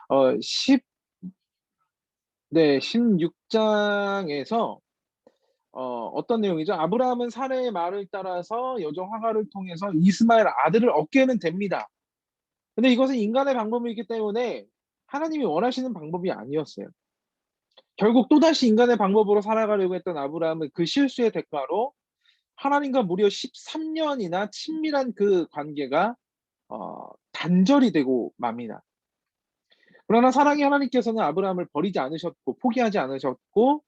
어, 10, 네, 16장에서 어떤 내용이죠? 아브라함은 사레의 말을 따라서 여종 하갈을 통해서 이스마엘 아들을 얻게는 됩니다. 근데 이것은 인간의 방법이기 때문에 하나님이 원하시는 방법이 아니었어요. 결국 또다시 인간의 방법으로 살아가려고 했던 아브라함은 그 실수의 대가로 하나님과 무려 13년이나 친밀한 그 관계가 단절이 되고 맙니다. 그러나 사랑의 하나님께서는 아브라함을 버리지 않으셨고 포기하지 않으셨고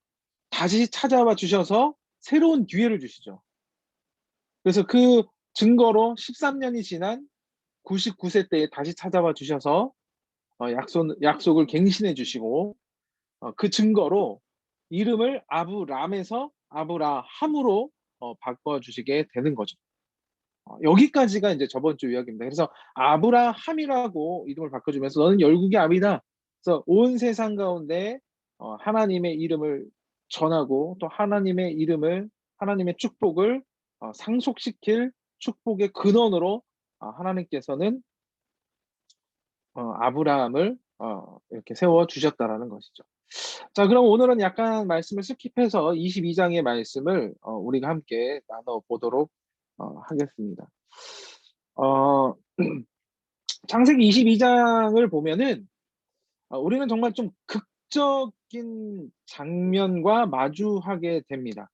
다시 찾아와 주셔서 새로운 기회를 주시죠. 그래서 그 증거로 13년이 지난 99세 때에 다시 찾아와 주셔서 약속을 갱신해 주시고 그 증거로 이름을 아브람에서 아브라함으로 바꿔주시게 되는 거죠. 여기까지가 이제 저번 주 이야기입니다. 그래서 아브라함이라고 이름을 바꿔주면서 너는 열국의 아비다. 그래서 온 세상 가운데 하나님의 이름을 전하고 또 하나님의 축복을 상속시킬 축복의 근원으로 하나님께서는 아브라함을 이렇게 세워 주셨다라는 것이죠. 자, 그럼 오늘은 약간 말씀을 스킵해서 22장의 말씀을 우리가 함께 나눠보도록 하겠습니다. 어, 창세기 22장을 보면은 우리는 정말 좀 극적인 장면과 마주하게 됩니다.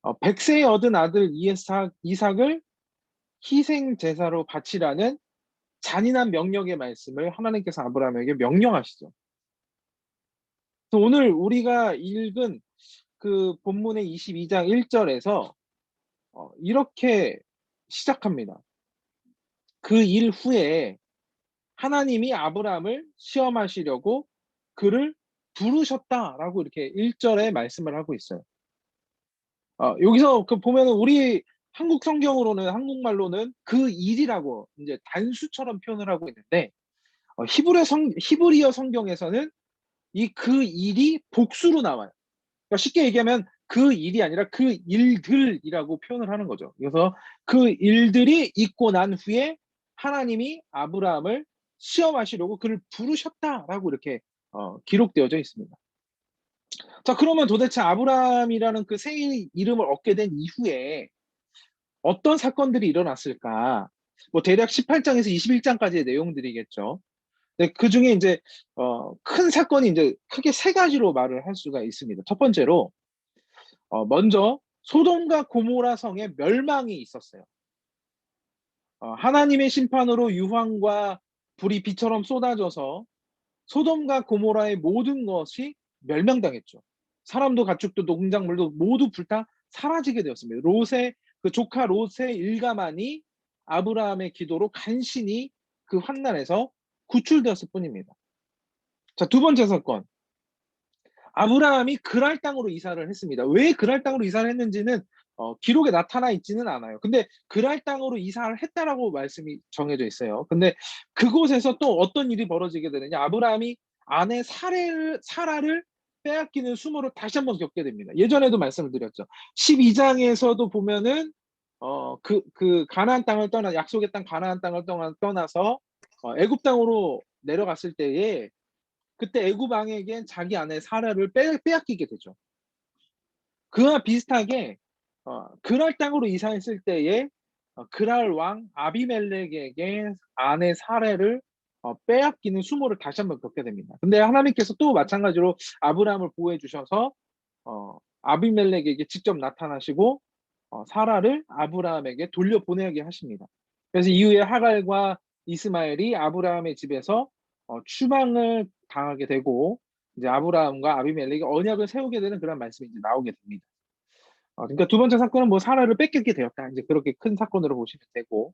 100세에 얻은 아들 이삭을 희생 제사로 바치라는 잔인한 명령의 말씀을 하나님께서 아브라함에게 명령하시죠. 그래서 오늘 우리가 읽은 그 본문의 22장 1절에서 이렇게 시작합니다. 그 일 후에 하나님이 아브라함을 시험하시려고 그를 부르셨다라고 이렇게 1절에 말씀을 하고 있어요. 여기서 그 보면은 우리 한국 성경으로는 한국말로는 그 일이라고 이제 단수처럼 표현을 하고 있는데 히브리어 성경에서는 이 그 일이 복수로 나와요. 그러니까 쉽게 얘기하면 그 일이 아니라 그 일들이라고 표현을 하는 거죠. 그래서 그 일들이 있고 난 후에 하나님이 아브라함을 시험하시려고 그를 부르셨다라고 이렇게 기록되어져 있습니다. 자, 그러면 도대체 아브라함이라는 그 새 이름을 얻게 된 이후에 어떤 사건들이 일어났을까? 뭐 대략 18장에서 21장까지의 내용들이겠죠. 네, 그 중에 이제 큰 사건이 이제 크게 세 가지로 말을 할 수가 있습니다. 첫 번째로 먼저 소돔과 고모라 성의 멸망이 있었어요. 하나님의 심판으로 유황과 불이 비처럼 쏟아져서 소돔과 고모라의 모든 것이 멸망당했죠. 사람도 가축도 농작물도 모두 불타 사라지게 되었습니다. 그 조카 롯의 일가만이 아브라함의 기도로 간신히 그 환난에서 구출되었을 뿐입니다. 자, 두 번째 사건. 아브라함이 그랄 땅으로 이사를 했습니다. 왜 그랄 땅으로 이사를 했는지는 기록에 나타나 있지는 않아요. 근데 그랄 땅으로 이사를 했다라고 말씀이 정해져 있어요. 근데 그곳에서 또 어떤 일이 벌어지게 되느냐? 아브라함이 아내 사라를 빼앗기는 수모를 다시 한번 겪게 됩니다. 예전에도 말씀을 드렸죠. 12장에서도 보면은 그 가나안 땅을 약속의 땅 가나안 땅을 떠나서 애굽 땅으로 내려갔을 때에 그때 애굽 왕에겐 자기 아내 사라를 빼앗기게 되죠. 그와 비슷하게 그랄 땅으로 이사했을 때에 그랄 왕 아비멜렉에게 아내 사라를 빼앗기는 수모를 다시 한번 겪게 됩니다. 근데 하나님께서 또 마찬가지로 아브라함을 보호해 주셔서 아비멜렉에게 직접 나타나시고 사라를 아브라함에게 돌려보내게 하십니다. 그래서 이후에 하갈과 이스마엘이 아브라함의 집에서 추방을 당하게 되고 이제 아브라함과 아비멜렉이 언약을 세우게 되는 그런 말씀이 이제 나오게 됩니다. 그러니까 두 번째 사건은 뭐 사라를 뺏기게 되었다. 이제 그렇게 큰 사건으로 보시면 되고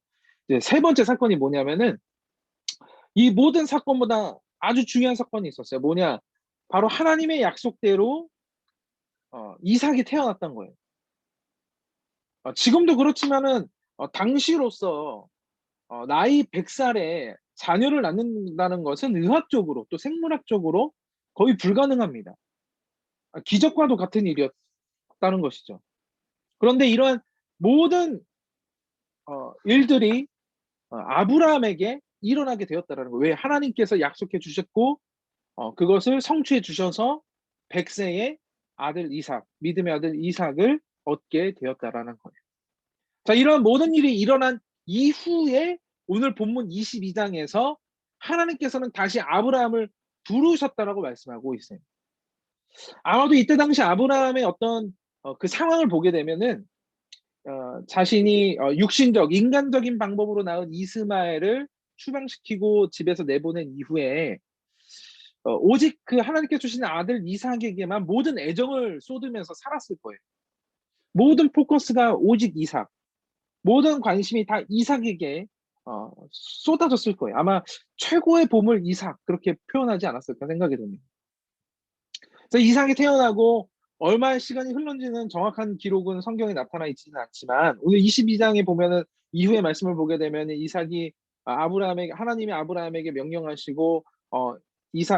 이제 세 번째 사건이 뭐냐면은 이 모든 사건보다 아주 중요한 사건이 있었어요. 뭐냐? 바로 하나님의 약속대로 이삭이 태어났던 거예요. 지금도 그렇지만은 당시로서 나이 100살에 자녀를 낳는다는 것은 의학적으로 또 생물학적으로 거의 불가능합니다. 기적과도 같은 일이었다는 것이죠. 그런데 이러한 모든 일들이 아브라함에게 일어나게 되었다라는 거예요. 왜? 하나님께서 약속해 주셨고 그것을 성취해 주셔서 100 세의 아들 이삭, 믿음의 아들 이삭을 얻게 되었다라는 거예요. 자, 이런 모든 일이 일어난 이후에 오늘 본문 22 장에서 하나님께서는 다시 아브라함을 부르셨다라고 말씀하고 있어요. 아마도 이때 당시 아브라함의 어떤 그 상황을 보게 되면은 자신이 육신적 인간적인 방법으로 낳은 이스마엘을 추방시키고 집에서 내보낸 이후에 오직 그 하나님께서 주신 아들 이삭에게만 모든 애정을 쏟으면서 살았을 거예요. 모든 포커스가 오직 이삭, 모든 관심이 다 이삭에게 쏟아졌을 거예요. 아마 최고의 보물 이삭 그렇게 표현하지 않았을까 생각이 듭니다. 그래서 이삭이 태어나고 얼마의 시간이 흘렀는지는 정확한 기록은 성경에 나타나 있지는 않지만 오늘 22장에 보면은 이후의 말씀을 보게 되면 이삭이 아브라함에게 하나님이 아브라함에게 명령하시고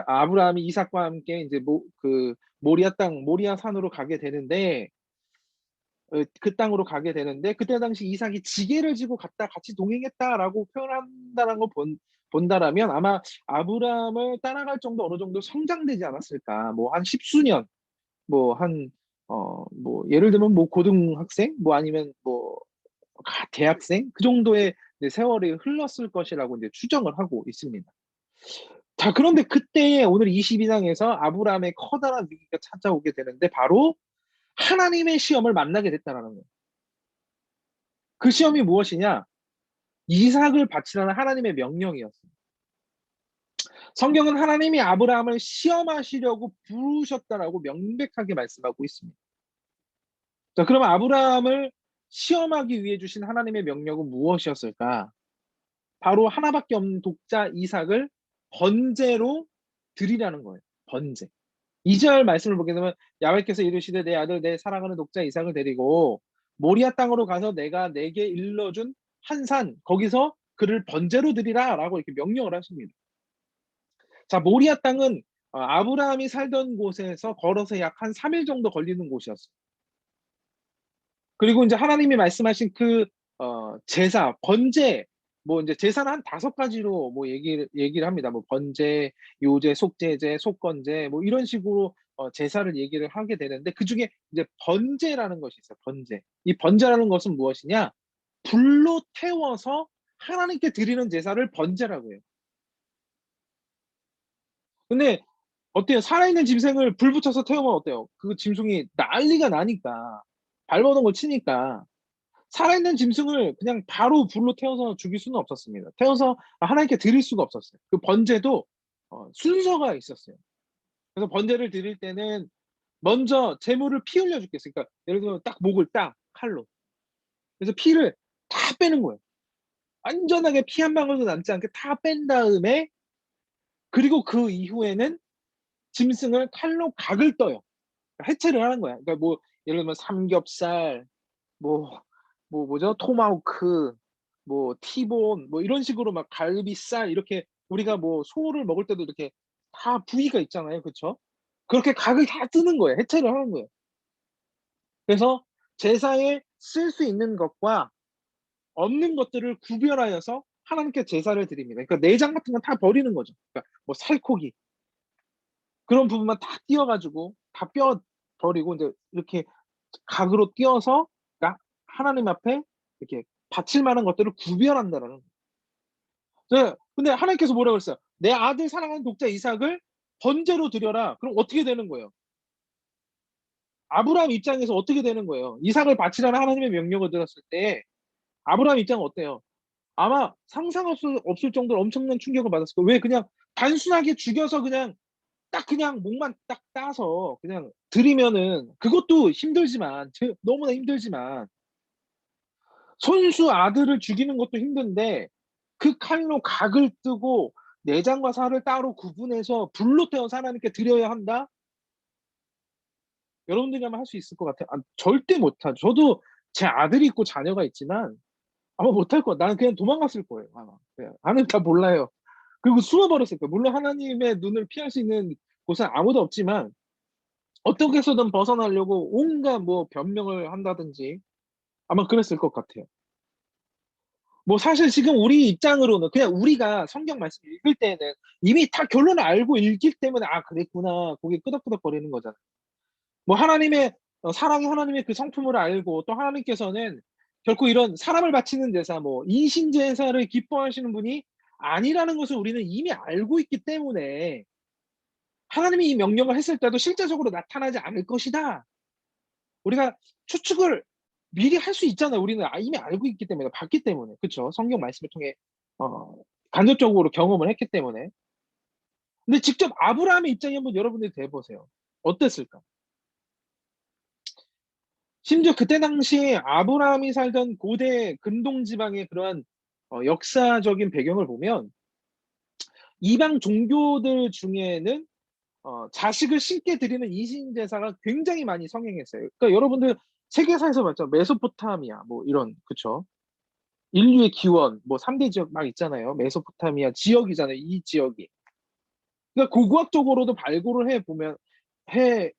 아브라함이 이삭과 함께 이제 그 모리아 땅 모리아 산으로 가게 되는데 그 땅으로 가게 되는데 그때 당시 이삭이 지게를 지고 갔다 같이 동행했다라고 표현한다는 걸 본다라면 아마 아브라함을 따라갈 정도 어느 정도 성장되지 않았을까. 뭐 한 십수년, 뭐 한 뭐 예를 들면 뭐 고등학생, 뭐 아니면 뭐 대학생 그 정도의 이제 세월이 흘렀을 것이라고 이제 추정을 하고 있습니다. 자, 그런데 그때 오늘 22장에서 아브라함의 커다란 위기가 찾아오게 되는데 바로 하나님의 시험을 만나게 됐다라는 거예요. 그 시험이 무엇이냐? 이삭을 바치라는 하나님의 명령이었어요. 성경은 하나님이 아브라함을 시험하시려고 부르셨다라고 명백하게 말씀하고 있습니다. 자, 그러면 아브라함을 시험하기 위해 주신 하나님의 명령은 무엇이었을까? 바로 하나밖에 없는 독자 이삭을 번제로 드리라는 거예요. 번제. 2절 말씀을 보게 되면 야훼께서 이르시되 내 아들 내 사랑하는 독자 이삭을 데리고 모리아 땅으로 가서 내가 내게 일러준 한 산 거기서 그를 번제로 드리라라고 이렇게 명령을 하십니다. 자, 모리아 땅은 아브라함이 살던 곳에서 걸어서 약 한 3일 정도 걸리는 곳이었어요. 그리고 이제 하나님이 말씀하신 그 제사, 번제, 뭐 이제 제사는 한 5가지로 뭐 얘기를 합니다. 뭐 번제, 요제, 속죄제, 속건제 뭐 이런 식으로 제사를 얘기를 하게 되는데 그중에 이제 번제라는 것이 있어요. 번제. 이 번제라는 것은 무엇이냐? 불로 태워서 하나님께 드리는 제사를 번제라고 해요. 근데 어때요? 살아있는 짐승을 불 붙여서 태우면 어때요? 그 짐승이 난리가 나니까 발버둥을 치니까 살아있는 짐승을 그냥 바로 불로 태워서 죽일 수는 없었습니다. 태워서 하나님께 드릴 수가 없었어요. 그 번제도 순서가 있었어요. 그래서 번제를 드릴 때는 먼저 제물을 피 흘려 죽겠어요. 그러니까 예를 들면 딱 목을 딱 칼로. 그래서 피를 다 빼는 거예요. 안전하게 피 한 방울도 남지 않게 다 뺀 다음에 그리고 그 이후에는 짐승을 칼로 각을 떠요. 해체를 하는 거야. 그러니까 뭐 예를 들면 삼겹살, 뭐 뭐죠? 토마호크, 뭐 티본 뭐 이런 식으로 막 갈비살 이렇게 우리가 뭐 소를 먹을 때도 이렇게 다 부위가 있잖아요. 그쵸? 그렇게 각을 다 뜨는 거예요. 해체를 하는 거예요. 그래서 제사에 쓸 수 있는 것과 없는 것들을 구별하여서 하나님께 제사를 드립니다. 그러니까 내장 같은 건 다 버리는 거죠. 그러니까 뭐 살코기 그런 부분만 다 띄어 가지고 다 뼈 버리고 인제 이렇게 각으로 띄어서 그러니까 하나님 앞에 이렇게 바칠 만한 것들을 구별한다라는 네. 근데 하나님께서 뭐라 그랬어요? "내 아들 사랑하는 독자 이삭을 번제로 드려라." 그럼 어떻게 되는 거예요? 아브라함 입장에서 어떻게 되는 거예요? 이삭을 바치라는 하나님의 명령을 들었을 때 아브라함 입장은 어때요? 아마 상상할 수 없을 정도로 엄청난 충격을 받았을 거예요. 왜 그냥 단순하게 죽여서 그냥 딱 그냥 목만 딱 따서 그냥 드리면은 그것도 힘들지만 너무나 힘들지만 손수 아들을 죽이는 것도 힘든데 그 칼로 각을 뜨고 내장과 살을 따로 구분해서 불로 태워서 하나님께 드려야 한다? 여러분들이라면 할 수 있을 것 같아요? 절대 못하죠. 저도 제 아들이 있고 자녀가 있지만 아마 못할 거야. 나는 그냥 도망갔을 거예요 아마. 그냥 하나님 다 몰라요. 그리고 숨어 버렸을 거예요. 물론 하나님의 눈을 피할 수 있는 곳은 아무도 없지만 어떻게 해서든 벗어나려고 온갖 뭐 변명을 한다든지 아마 그랬을 것 같아요. 뭐 사실 지금 우리 입장으로는 그냥 우리가 성경 말씀 읽을 때는 이미 다 결론을 알고 읽기 때문에 아 그랬구나 고개 끄덕끄덕거리는 거잖아요. 뭐 하나님의 사랑이 하나님의 그 성품을 알고 또 하나님께서는 결코 이런 사람을 바치는 제사 뭐 인신 제사를 기뻐하시는 분이 아니라는 것을 우리는 이미 알고 있기 때문에 하나님이 이 명령을 했을 때도 실제적으로 나타나지 않을 것이다. 우리가 추측을 미리 할 수 있잖아요. 우리는 이미 알고 있기 때문에 봤기 때문에. 그쵸? 성경 말씀을 통해 어 간접적으로 경험을 했기 때문에. 근데 직접 아브라함의 입장에 한번 여러분들이 대 보세요. 어땠을까? 심지어 그때 당시에 아브라함이 살던 고대 근동 지방의 그러한 역사적인 배경을 보면 이방 종교들 중에는 자식을 신께 드리는 이신 제사가 굉장히 많이 성행했어요. 그러니까 여러분들 세계사에서 봤죠. 메소포타미아 뭐 이런 그쵸? 인류의 기원 뭐 3대 지역 막 있잖아요. 메소포타미아 지역이잖아요. 이 지역이. 그러니까 고고학적으로도 발굴을 해 보면 해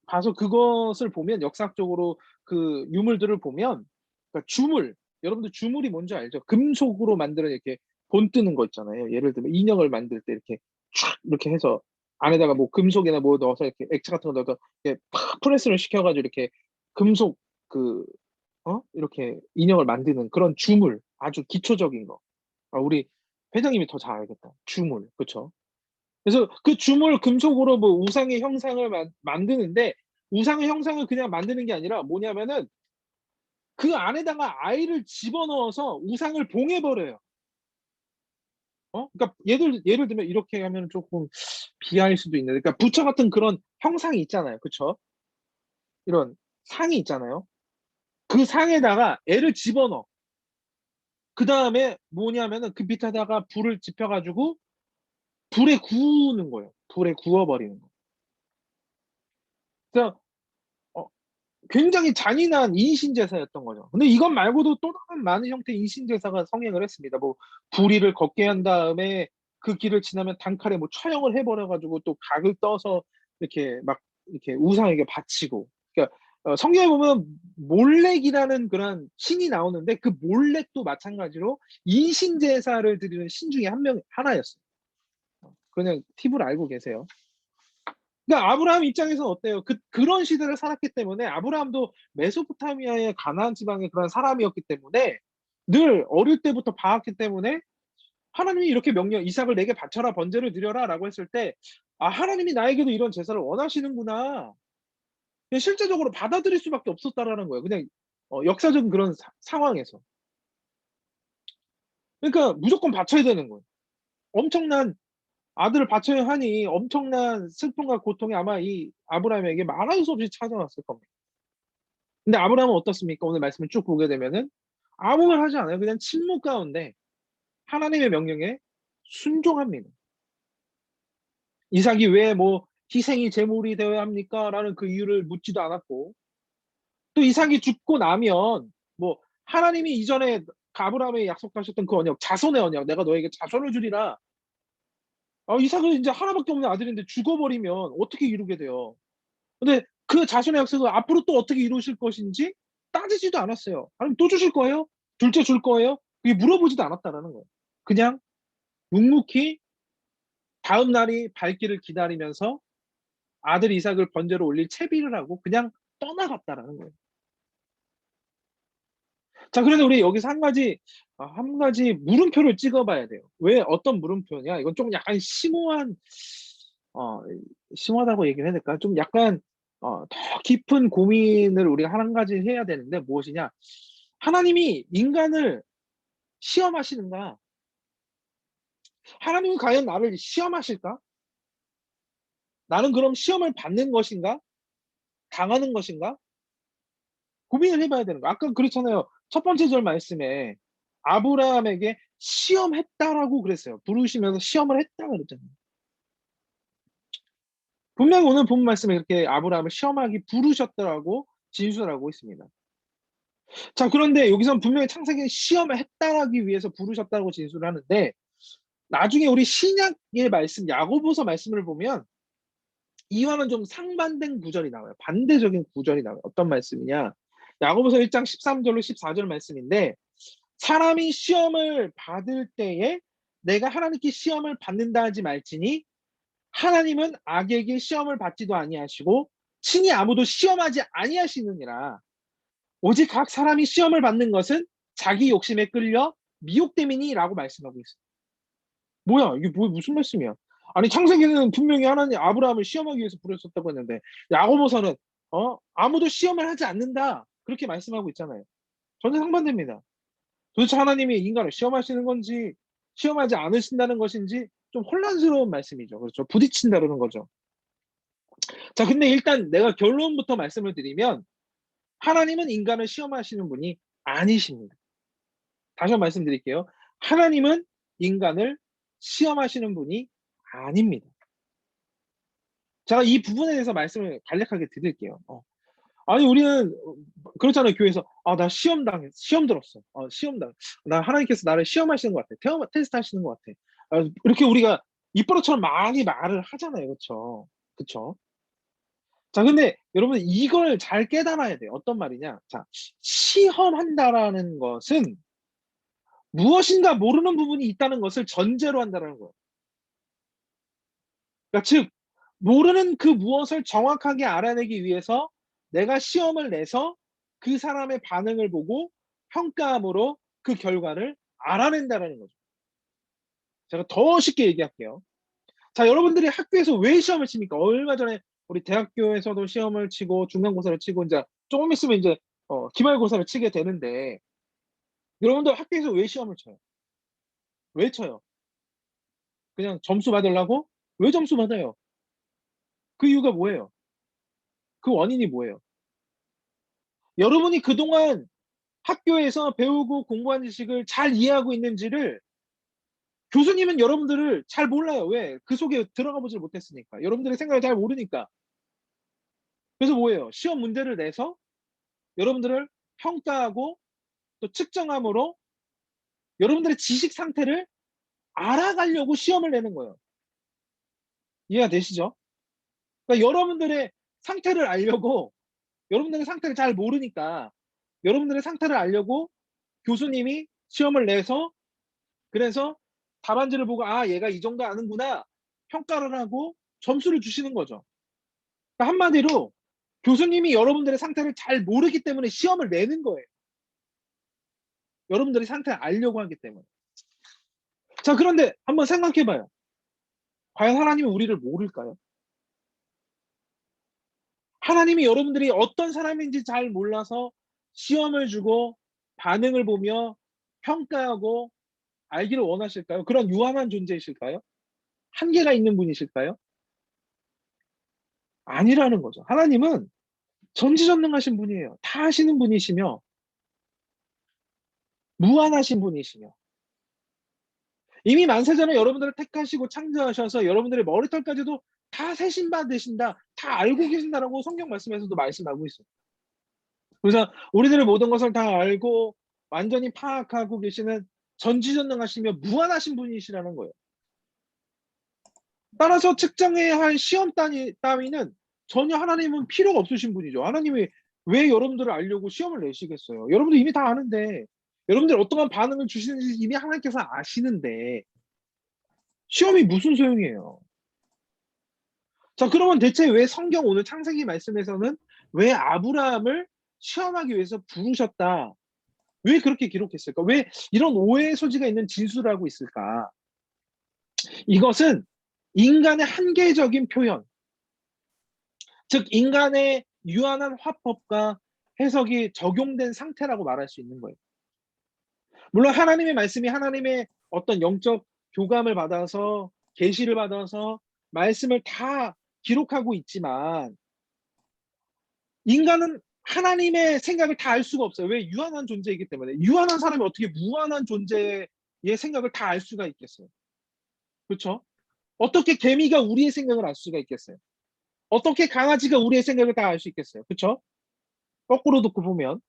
봐서 그것을 보면 역사적으로 그 유물들을 보면 그러니까 주물 여러분들 주물이 뭔지 알죠? 금속으로 만드는 이렇게 본 뜨는 거 있잖아요. 예를 들면 인형을 만들 때 이렇게 촥 이렇게 해서 안에다가 뭐 금속이나 뭐 넣어서 이렇게 액체 같은 거 넣어서 이렇게 팍 프레스를 시켜 가지고 이렇게 금속 그 이렇게 인형을 만드는 그런 주물 아주 기초적인 거. 아 우리 회장님이 더 잘 알겠다. 주물. 그쵸? 그래서 그 주물 금속으로 뭐 우상의 형상을 만드는데 우상의 형상을 그냥 만드는 게 아니라 뭐냐면은 그 안에다가 아이를 집어넣어서 우상을 봉해 버려요. 그러니까 예를 들면 이렇게 하면은 쪼끔 비하할 수도 있는데 그러니까 부처 같은 그런 형상이 있잖아요. 그쵸? 이런 상이 있잖아요. 그 상에다가 애를 집어넣어. 그다음에 뭐냐면은 그 밑에다가 불을 지펴 가지고 불에 구우는 거예요. 불에 구워 버리는 거. 그래서 어 굉장히 잔인한 인신 제사였던 거죠. 근데 이것 말고도 또 다른 많은 형태의 인신 제사가 성행을 했습니다. 뭐 불의를 걷게 한 다음에 그 길을 지나면 단칼에 뭐 처형을 해 버려 가지고 또 각을 떠서 이렇게 막 이렇게 우상에게 바치고. 그러니까 성경에 보면 몰렉이라는 그런 신이 나오는데 그 몰렉도 마찬가지로 인신 제사를 드리는 신 중에 하나였어요. 그냥 팁을 알고 계세요. 그러니까 아브라함 입장에서는 어때요? 그런 시대를 살았기 때문에 아브라함도 메소포타미아의 가나안 지방의 그런 사람이었기 때문에 늘 어릴 때부터 봐왔기 때문에 하나님이 이렇게 명령 "이삭을 내게 바쳐라. 번제를 드려라."라고 했을 때 '아 하나님이 나에게도 이런 제사를 원하시는구나.' 그냥 실제적으로 받아들일 수밖에 없었다라는 거예요. 그냥 역사적인 그런 상황에서. 그러니까 무조건 바쳐야 되는 거예요. 엄청난 아들을 바쳐야 하니 엄청난 슬픔과 고통이 아마 이 아브라함에게 말할 수 없이 찾아왔을 겁니다. 근데 아브라함은 어떻습니까? 오늘 말씀을 쭉 보게 되면은 아무 말 하지 않아요. 그냥 침묵 가운데 하나님의 명령에 순종합니다. 이삭이 왜 뭐 "희생이 제물이 되어야 합니까?"라는 그 이유를 묻지도 않았고 또 이삭이 죽고 나면 뭐 하나님이 이전에 그 아브라함에게 약속하셨던 그 언약 자손의 언약 "내가 너에게 자손을 주리라." 이삭은 인제 하나밖에 없는 아들인데 죽어 버리면 어떻게 이루게 돼요. 근데 그 자손의 약속을 앞으로 또 어떻게 이루실 것인지 따지지도 않았어요. "하나님 또 주실 거예요? 둘째 줄 거예요?" 이게 물어보지도 않았다라는 거예요. 그냥 묵묵히 다음 날이 밝기를 기다리면서 아들 이삭을 번제로 올릴 채비를 하고 그냥 떠나갔다라는 거예요. 자 그런데 우리 여기서 한 가지 물음표를 찍어 봐야 돼요. 왜 어떤 물음표냐 이건 좀 약간 어 심오하다고 얘기를 해야 될까요? 좀 약간 더 깊은 고민을 우리가 한 가지 해야 되는데 무엇이냐. 하나님이 인간을 시험하시는가? 하나님은 과연 나를 시험하실까? 나는 그럼 시험을 받는 것인가? 당하는 것인가? 고민을 해 봐야 되는 거야. 아까 그렇잖아요. 첫 번째 절 말씀에 아브라함에게 "시험했다."라고 그랬어요. 부르시면서 "시험을 했다." 그랬잖아요. 분명히 오늘 본 말씀에 이렇게 아브라함을 시험하기 부르셨다라고 진술하고 있습니다. 자 그런데 여기서는 분명히 창세기는 "시험을 했다."라기 위해서 부르셨다고 진술을 하는데 나중에 우리 신약의 말씀 야고보서 말씀을 보면 이와는 좀 상반된 구절이 나와요. 반대적인 구절이 나와요. 어떤 말씀이냐. 야고보서 1장 13 절로 14절 말씀인데 사람이 시험을 받을 때에 내가 하나님께 시험을 받는다 하지 말지니 하나님은 악에게 시험을 받지도 아니하시고 친히 아무도 시험하지 아니하시느니라. 오직 각 사람이 시험을 받는 것은 자기 욕심에 끌려 미혹됨이니라고 말씀하고 있어요. 뭐야? 이게 무슨 말씀이야? 아니 창세기는 분명히 하나님 아브라함을 시험하기 위해서 부르셨다고 했는데 야고보서는 아무도 시험을 하지 않는다 그렇게 말씀하고 있잖아요. 전혀 상반됩니다. 도대체 하나님이 인간을 시험하시는 건지 시험하지 않으신다는 것인지 좀 혼란스러운 말씀이죠. 그렇죠? 부딪힌다는 거죠. 자, 근데 일단 내가 결론부터 말씀을 드리면 하나님은 인간을 시험하시는 분이 아니십니다. 다시 한번 말씀드릴게요. 하나님은 인간을 시험하시는 분이 아닙니다. 제가 이 부분에 대해서 말씀을 간략하게 드릴게요. 아니 우리는 그렇잖아요. 교회에서 나 시험 들었어. 나 하나님께서 나를 시험하시는 것 같아. 테스트 하시는 것 같아. 이렇게 우리가 입버릇처럼 많이 말을 하잖아요. 그렇죠? 그렇죠? 자, 근데 여러분 이걸 잘 깨달아야 돼요. 어떤 말이냐? 자, 시험한다라는 것은 무엇인가 모르는 부분이 있다는 것을 전제로 한다는 거예요. 그러니까 즉 모르는 그 무엇을 정확하게 알아내기 위해서 내가 시험을 내서 그 사람의 반응을 보고 평가함으로 그 결과를 알아낸다라는 거죠. 제가 더 쉽게 얘기할게요. 자, 여러분들이 학교에서 왜 시험을 칩니까? 얼마 전에 우리 대학교에서도 시험을 치고 중간고사를 치고 이제 조금 있으면 이제 기말고사를 치게 되는데 여러분들 학교에서 왜 시험을 쳐요? 왜 쳐요? 그냥 점수 받으려고? 왜 점수 받아요? 그 이유가 뭐예요? 그 원인이 뭐예요? 여러분이 그동안 학교에서 배우고 공부한 지식을 잘 이해하고 있는지를 교수님은 여러분들을 잘 몰라요. 왜? 그 속에 들어가 보질 못했으니까. 여러분들의 생각을 잘 모르니까. 그래서 뭐예요? 시험 문제를 내서 여러분들을 평가하고 또 측정함으로 여러분들의 지식 상태를 알아가려고 시험을 내는 거예요. 이해가 되시죠? 그러니까 여러분들의 상태를 알려고 여러분들의 상태를 잘 모르니까 여러분들의 상태를 알려고 교수님이 시험을 내서 그래서 답안지를 보고 얘가 이 정도 아는구나 평가를 하고 점수를 주시는 거죠. 그러니까 한마디로 교수님이 여러분들의 상태를 잘 모르기 때문에 시험을 내는 거예요. 여러분들의 상태를 알려고 하기 때문에. 자, 그런데 한번 생각해 봐요. 과연 하나님은 우리를 모를까요? 하나님이 여러분들이 어떤 사람인지 잘 몰라서 시험을 주고 반응을 보며 평가하고 알기를 원하실까요? 그런 유한한 존재이실까요? 한계가 있는 분이실까요? 아니라는 거죠. 하나님은 전지전능하신 분이에요. 다 하시는 분이시며 무한하신 분이시며 이미 만세전에 여러분들을 택하시고 창조하셔서 여러분들의 머리털까지도 다 세신 바 되신다. 다 알고 계신다라고 성경 말씀에서도 말씀하고 있어요. 그래서 우리들의 모든 것을 다 알고 완전히 파악하고 계시는 전지전능하시며 무한하신 분이시라는 거예요. 따라서 측정해야 할 시험 따위는 전혀 하나님은 필요가 없으신 분이죠. 하나님이 왜 여러분들을 알려고 시험을 내시겠어요? 여러분들 이미 다 아는데 여러분들 어떠한 반응을 주시는지 이미 하나님께서 아시는데 시험이 무슨 소용이에요? 자, 그러면 대체 왜 성경 오늘 창세기 말씀에서는 왜 아브라함을 시험하기 위해서 부르셨다? 왜 그렇게 기록했을까? 왜 이런 오해의 소지가 있는 진술을 하고 있을까? 이것은 인간의 한계적인 표현, 즉 인간의 유한한 화법과 해석이 적용된 상태라고 말할 수 있는 거예요. 물론 하나님의 말씀이 하나님의 어떤 영적 교감을 받아서 계시를 받아서 말씀을 다 기록하고 있지만 인간은 하나님의 생각을 다 알 수가 없어요. 왜? 유한한 존재이기 때문에. 유한한 사람이 어떻게 무한한 존재의 생각을 다 알 수가 있겠어요? 그렇죠? 어떻게 개미가 우리의 생각을 알 수가 있겠어요? 어떻게 강아지가 우리의 생각을 다 알 수 있겠어요? 그렇죠? 거꾸로 듣고 보면.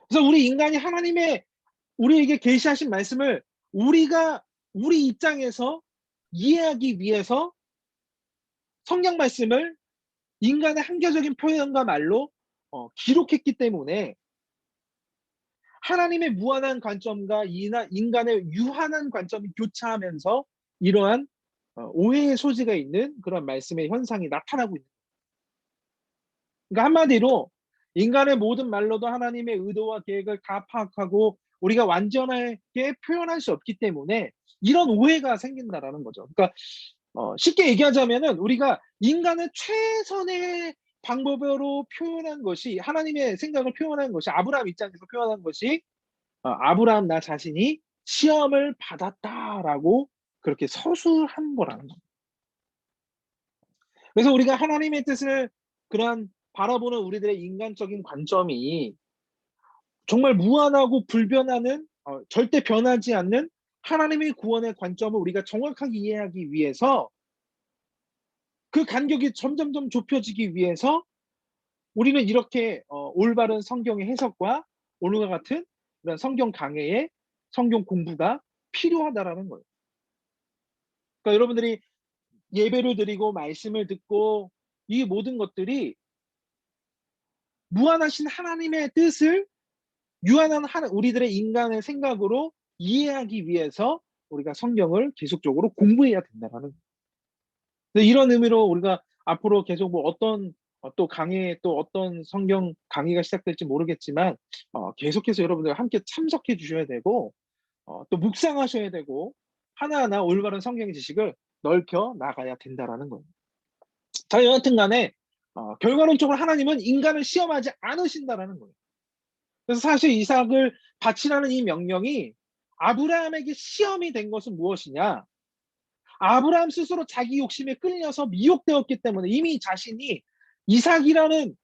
그래서 우리 인간이 하나님의 우리에게 계시하신 말씀을 우리가 우리 입장에서 이해하기 위해서 성경 말씀을 인간의 한계적인 표현과 말로 기록했기 때문에 하나님의 무한한 관점과 인간의 유한한 관점이 교차하면서 이러한 오해의 소지가 있는 그런 말씀의 현상이 나타나고 있는. 그러니까 한마디로 인간의 모든 말로도 하나님의 의도와 계획을 다 파악하고 우리가 완전하게 표현할 수 없기 때문에 이런 오해가 생긴다라는 거죠. 그러니까 쉽게 얘기하자면은 우리가 인간의 최선의 방법으로 표현한 것이 하나님의 생각을 표현한 것이 아브라함 입장에서 표현한 것이 아브라함 나 자신이 시험을 받았다라고 그렇게 서술한 거라는 거예요. 그래서 우리가 하나님의 뜻을 그러한 바라보는 우리들의 인간적인 관점이 정말 무한하고 불변하는 절대 변하지 않는 하나님의 구원의 관점을 우리가 정확하게 이해하기 위해서 그 간격이 점점점 좁혀지기 위해서 우리는 이렇게 올바른 성경의 해석과 오늘과 같은 그런 성경 강해의 성경 공부가 필요하다라는 거예요. 그러니까 여러분들이 예배를 드리고 말씀을 듣고 이 모든 것들이 무한하신 하나님의 뜻을 유한한 우리들의 인간의 생각으로 이해하기 위해서 우리가 성경을 계속적으로 공부해야 된다는 거예요. 이런 의미로 우리가 앞으로 계속 뭐 어떤 또 강의 또 어떤 성경 강의가 시작될지 모르겠지만 계속해서 여러분들 함께 참석해 주셔야 되고 또 묵상하셔야 되고 하나하나 올바른 성경의 지식을 넓혀 나가야 된다라는 거예요. 자, 여하튼 간에 결과론적으로 하나님은 인간을 시험하지 않으신다라는 거예요. 그래서 사실 이삭을 바치라는 이 명령이 아브라함에게 시험이 된 것은 무엇이냐? 아브라함 스스로 자기 욕심에 끌려서 미혹되었기 때문에 이미 자신이 이삭이라는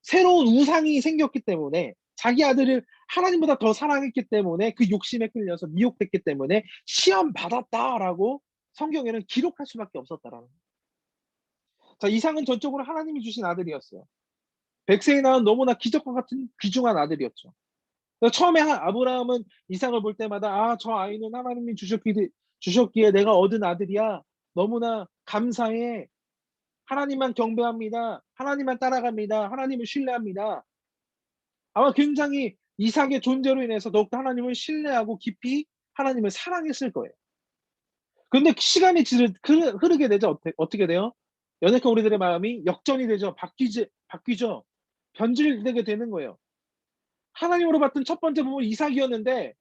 새로운 우상이 생겼기 때문에 자기 아들을 하나님보다 더 사랑했기 때문에 그 욕심에 끌려서 미혹됐기 때문에 시험 받았다라고 성경에는 기록할 수밖에 없었다라는 거예요. 자, 이삭은 전적으로 하나님이 주신 아들이었어요. 백세에 낳은 너무나 기적과 같은 귀중한 아들이었죠. 처음에 아브라함은 이삭을 볼 때마다 저 아이는 하나님이 주셨기에 내가 얻은 아들이야. 너무나 감사해. 하나님만 경배합니다. 하나님만 따라갑니다. 하나님을 신뢰합니다. 아마 굉장히 이삭의 존재로 인해서 더욱더 하나님을 신뢰하고 깊이 하나님을 사랑했을 거예요. 근데 시간이 흐르게 되죠. 어떻게 돼요? 연약한 우리들의 마음이 역전이 되죠. 바뀌죠. 변질되게 되는 거예요. 하나님으로 받던 첫 번째 보물이 이삭이었는데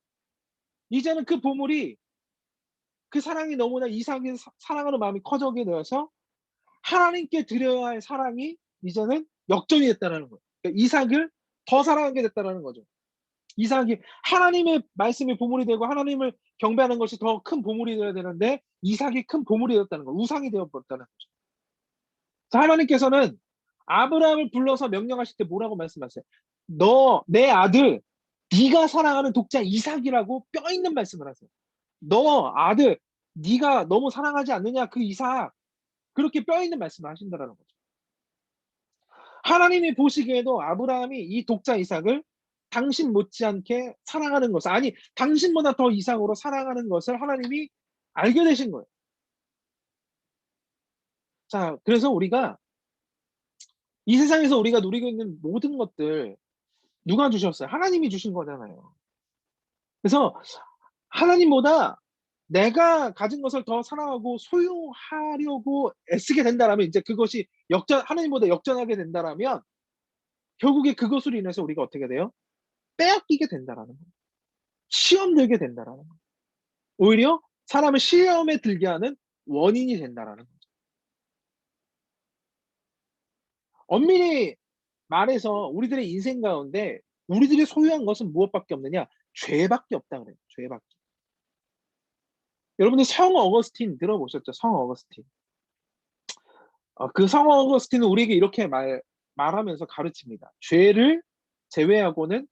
이제는 그 보물이 그 사랑이 너무나 이삭이 사랑하는 마음이 커지게 되어서 하나님께 드려야 할 사랑이 이제는 역전이 됐다는 거예요. 그러니까 이삭을 더 사랑하게 됐다는 거죠. 이삭이 하나님의 말씀이 보물이 되고 하나님을 경배하는 것이 더 큰 보물이 되어야 되는데 이삭이 큰 보물이 되었다는 거예요. 우상이 되어버렸다는 거죠. 자, 하나님께서는 아브라함을 불러서 명령하실 때 뭐라고 말씀하세요? 너 내 아들 네가 사랑하는 독자 이삭이라고 뼈 있는 말씀을 하세요. 너 아들 네가 너무 사랑하지 않느냐 그 이삭 그렇게 뼈 있는 말씀을 하신다는 거죠. 하나님이 보시기에도 아브라함이 이 독자 이삭을 당신 못지않게 사랑하는 것을 아니 당신보다 더 이상으로 사랑하는 것을 하나님이 알게 되신 거예요. 자, 그래서 우리가 이 세상에서 우리가 누리고 있는 모든 것들 누가 주셨어요? 하나님이 주신 거잖아요. 그래서 하나님보다 내가 가진 것을 더 사랑하고 소유하려고 애쓰게 된다라면 이제 그것이 하나님보다 역전하게 된다라면 결국에 그것으로 인해서 우리가 어떻게 돼요? 빼앗기게 된다라는 거예요. 시험 들게 된다라는 거예요. 오히려 사람을 시험에 들게 하는 원인이 된다라는 거죠. 엄밀히 말해서 우리들의 인생 가운데 우리들이 소유한 것은 무엇밖에 없느냐? 죄밖에 없다 그래요. 죄밖에. 여러분들 성 어거스틴 들어보셨죠? 성 어거스틴. 그 성 어거스틴은 우리에게 이렇게 말하면서 가르칩니다. 죄를 제외하고는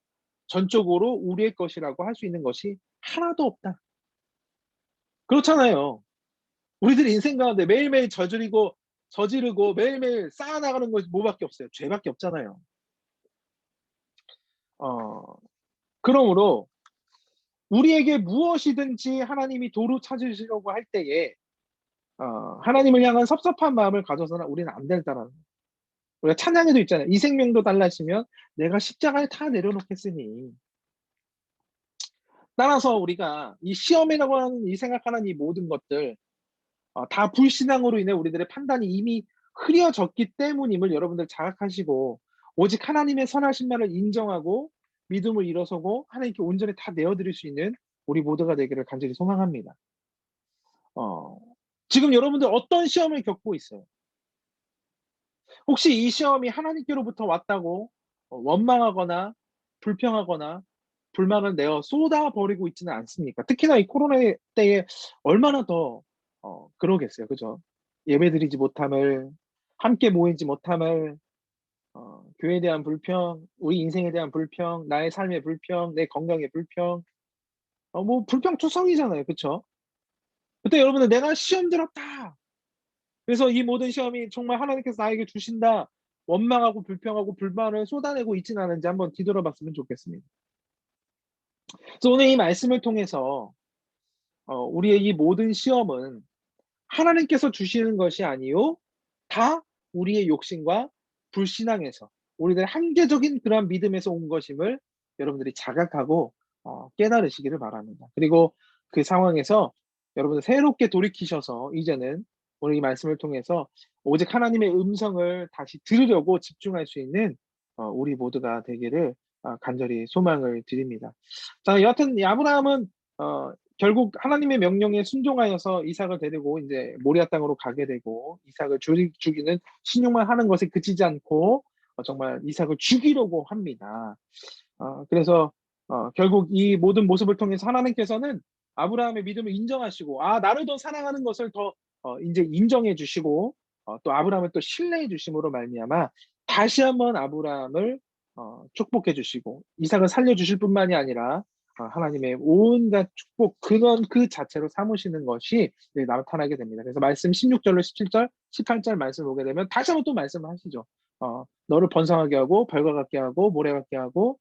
전적으로 우리의 것이라고 할 수 있는 것이 하나도 없다. 그렇잖아요. 우리들 인생 가운데 매일매일 저지르고 매일매일 쌓아나가는 것이 뭐밖에 없어요? 죄밖에 없잖아요. 그러므로 우리에게 무엇이든지 하나님이 도로 찾으시려고 할 때에 하나님을 향한 섭섭한 마음을 가져서는 우리는 안 된다라는 거예요. 우리가 찬양에도 있잖아요. 이 생명도 달라지면 내가 십자가에 다 내려놓겠으니. 따라서 우리가 이 시험이라고 하는 이 생각하는 이 모든 것들 다 불신앙으로 인해 우리들의 판단이 이미 흐려졌기 때문임을 여러분들 자각하시고 오직 하나님의 선하신 말을 인정하고 믿음을 일어서고 하나님께 온전히 다 내어드릴 수 있는 우리 모두가 되기를 간절히 소망합니다. 어, 지금 여러분들 어떤 시험을 겪고 있어요? 혹시 이 시험이 하나님께로부터 왔다고 원망하거나 불평하거나 불만을 내어 쏟아버리고 있지는 않습니까? 특히나 이 코로나 때에 얼마나 더 그러겠어요. 그죠? 예배드리지 못함을, 함께 모이지 못함을, 교회에 대한 불평, 우리 인생에 대한 불평, 나의 삶의 불평, 내 건강의 불평, 뭐 불평투성이잖아요. 그쵸? 그때 여러분들 내가 시험 들었다. 그래서 이 모든 시험이 정말 하나님께서 나에게 주신다. 원망하고 불평하고 불만을 쏟아내고 있지는 않은지 한번 뒤돌아봤으면 좋겠습니다. 그래서 오늘 이 말씀을 통해서 우리의 이 모든 시험은 하나님께서 주시는 것이 아니요 다 우리의 욕심과 불신앙에서 우리들의 한계적인 그러한 믿음에서 온 것임을 여러분들이 자각하고 깨달으시기를 바랍니다. 그리고 그 상황에서 여러분들 새롭게 돌이키셔서 이제는 오늘 이 말씀을 통해서 오직 하나님의 음성을 다시 들으려고 집중할 수 있는 우리 모두가 되기를 간절히 소망을 드립니다. 자, 여하튼 이 아브라함은 결국 하나님의 명령에 순종하여서 이삭을 데리고 이제 모리아 땅으로 가게 되고 이삭을 죽이는 신용만 하는 것에 그치지 않고 정말 이삭을 죽이려고 합니다. 그래서 결국 이 모든 모습을 통해서 하나님께서는 아브라함의 믿음을 인정하시고 나를 더 사랑하는 것을 더 이제 인정해 주시고 또 아브라함을 또 신뢰해 주심으로 말미암아 다시 한번 아브라함을 축복해 주시고 이삭을 살려 주실 뿐만이 아니라 하나님의 온갖 축복 근원 그 자체로 삼으시는 것이 나타나게 됩니다. 그래서 말씀 16절로 17절, 18절 말씀 보게 되면 다시 한번 또 말씀하시죠. 너를 번성하게 하고 별과 같게 하고 모래 같게 하고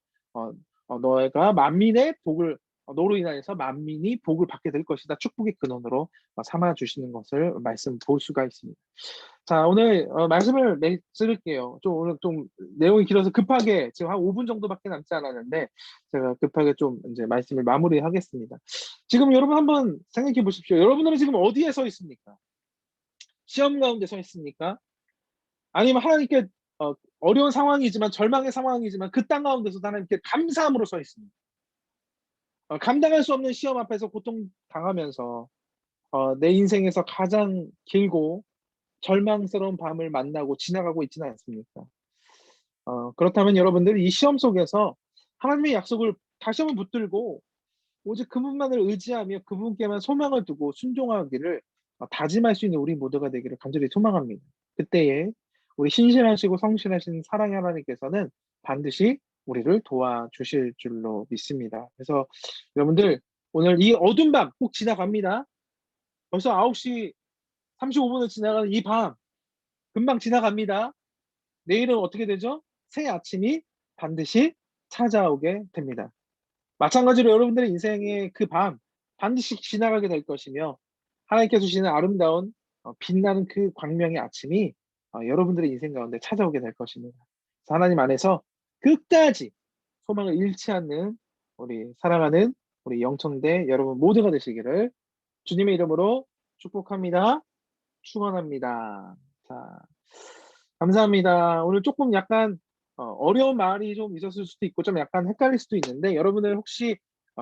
너가 만민의 복을 너로 인하여서 만민이 복을 받게 될 것이다. 축복의 근원으로 삼아 주시는 것을 말씀 볼 수가 있습니다. 자, 오늘 말씀을 맺을게요. 좀 오늘 좀 내용이 길어서 급하게 지금 한 5분 정도밖에 남지 않았는데 제가 급하게 좀 이제 말씀을 마무리하겠습니다. 지금 여러분 한번 생각해 보십시오. 여러분들은 지금 어디에 서 있습니까? 시험 가운데 서 있습니까? 아니면 하나님께 어려운 상황이지만 절망의 상황이지만 그 땅 가운데서 하나님께 감사함으로 서 있습니다. 감당할 수 없는 시험 앞에서 고통 당하면서 내 인생에서 가장 길고 절망스러운 밤을 만나고 지나가고 있지는 않습니까? 그렇다면 여러분들 이 시험 속에서 하나님의 약속을 다시 한번 붙들고 오직 그분만을 의지하며 그분께만 소망을 두고 순종하기를 다짐할 수 있는 우리 모두가 되기를 간절히 소망합니다. 그때에 우리 신실하시고 성실하신 사랑의 하나님께서는 반드시 우리를 도와주실 줄로 믿습니다. 그래서 여러분들 오늘 이 어두운 밤 꼭 지나갑니다. 벌써 9시 35분을 지나가는 이 밤 금방 지나갑니다. 내일은 어떻게 되죠? 새 아침이 반드시 찾아오게 됩니다. 마찬가지로 여러분들의 인생의 그 밤 반드시 지나가게 될 것이며 하나님께서 주시는 아름다운 빛나는 그 광명의 아침이 여러분들의 인생 가운데 찾아오게 될 것입니다. 그래서 하나님 안에서 끝까지 소망을 잃지 않는 우리 사랑하는 우리 영청대 여러분 모두가 되시기를 주님의 이름으로 축복합니다. 축원합니다. 자, 감사합니다. 오늘 조금 약간 어려운 말이 좀 있었을 수도 있고 좀 약간 헷갈릴 수도 있는데 여러분들 혹시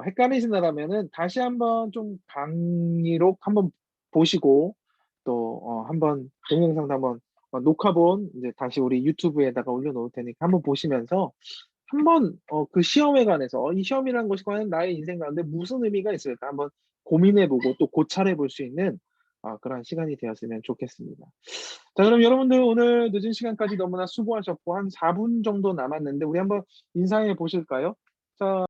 헷갈리신다면은 다시 한번 좀 강의록 한번 보시고 또 한번 동영상도 한번 녹화본 이제 다시 우리 유튜브에다가 올려놓을 테니까 한번 보시면서 한번 그 시험에 관해서 이 시험이라는 것이 과연 나의 인생 가운데 무슨 의미가 있을까 한번 고민해보고 또 고찰해볼 수 있는 그런 시간이 되었으면 좋겠습니다. 자, 그럼 여러분들 오늘 늦은 시간까지 너무나 수고하셨고 한 4분 정도 남았는데 우리 한번 인사해 보실까요? 자.